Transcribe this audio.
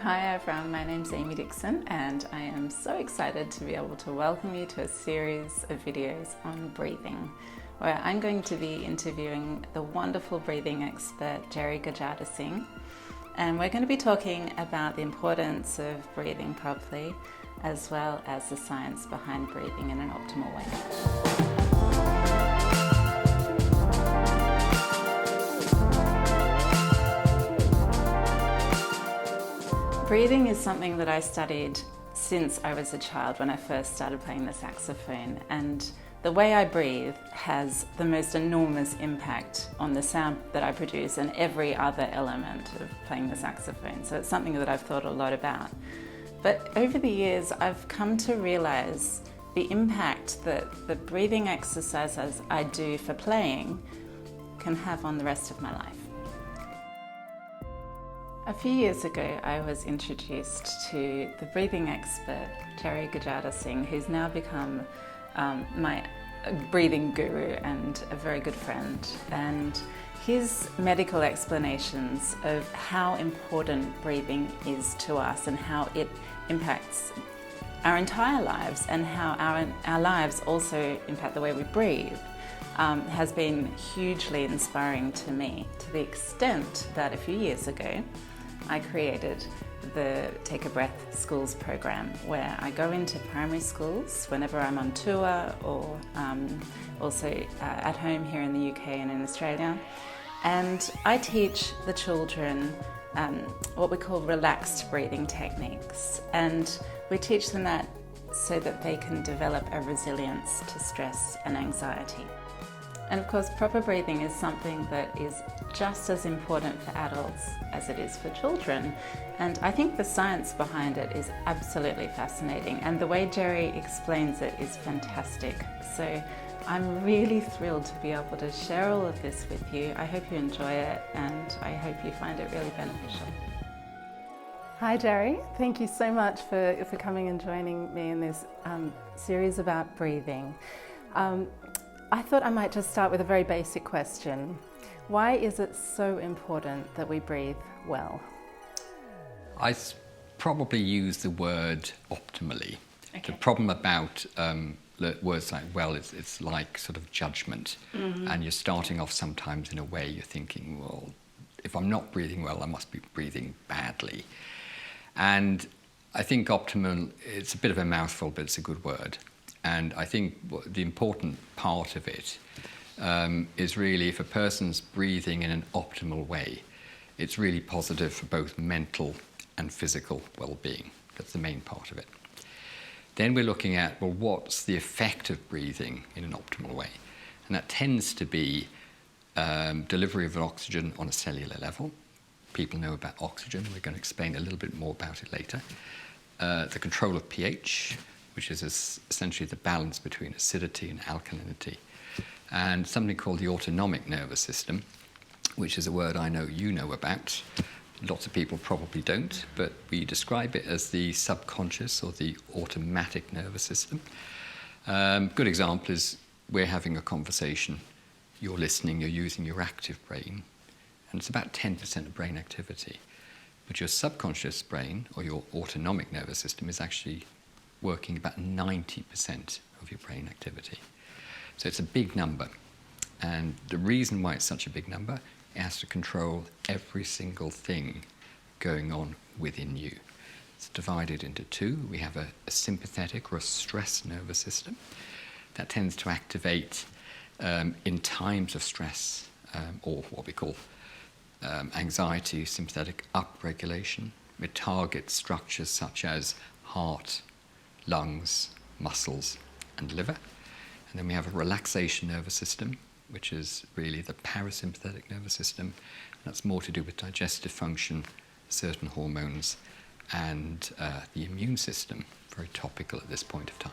Hi everyone, my name's Dickson and I am so excited to be able to welcome you to a series of videos on breathing, where I'm going to be interviewing the wonderful breathing expert Gerry Gajadharsingh, and we're going to be talking about the importance of breathing properly as well as the science behind breathing in an optimal way. Breathing is something that I studied since I was a child when I first started playing the saxophone, and the way I breathe has the most enormous impact on the sound that I produce and every other element of playing the saxophone. So it's something that I've thought a lot about. But over the years I've come to realize the impact that the breathing exercises I do for playing can have on the rest of my life. A few years ago, I was introduced to the breathing expert, Gerry Gajadharsingh, who's now become my breathing guru and a very good friend. And his medical explanations of how important breathing is to us and how it impacts our entire lives and how our lives also impact the way we breathe has been hugely inspiring to me, to the extent that a few years ago, I created the Take a Breath Schools program, where I go into primary schools whenever I'm on tour or also at home here in the UK and in Australia. And I teach the children what we call relaxed breathing techniques. And we teach them that so that they can develop a resilience to stress and anxiety. And of course, proper breathing is something that is just as important for adults as it is for children. And I think the science behind it is absolutely fascinating. And the way Gerry explains it is fantastic. So I'm really thrilled to be able to share all of this with you. I hope you enjoy it and I hope you find it really beneficial. Hi Gerry, thank you so much for coming and joining me in this series about breathing. I thought I might just start with a very basic question. Why is it so important that we breathe well? I probably use the word optimally. Okay. The problem about words like well, it's like sort of judgment. And you're starting off sometimes in a way you're thinking, well, if I'm not breathing well, I must be breathing badly. And I think optimal, it's a bit of a mouthful, but it's a good word. And I think the important part of it is really if a person's breathing in an optimal way, it's really positive for both mental and physical well-being. That's the main part of it. Then we're looking at, well, what's the effect of breathing in an optimal way? And that tends to be delivery of oxygen on a cellular level. People know about oxygen. We're going to explain a little bit more about it later. The control of pH, which is essentially the balance between acidity and alkalinity, and something called the autonomic nervous system, which is a word I know you know about. Lots of people probably don't, but we describe it as the subconscious or the automatic nervous system. Good example is we're having a conversation, you're listening, you're using your active brain, and it's about 10% of brain activity. But your subconscious brain, or your autonomic nervous system, is actually working about 90% of your brain activity. So it's a big number. And the reason why it's such a big number, it has to control every single thing going on within you. It's divided into two. We have a sympathetic or a stress nervous system that tends to activate in times of stress or what we call anxiety, sympathetic upregulation. It targets structures such as heart, lungs, muscles, and liver. And then we have a relaxation nervous system, which is really the parasympathetic nervous system. That's more to do with digestive function, certain hormones, and the immune system, very topical at this point of time.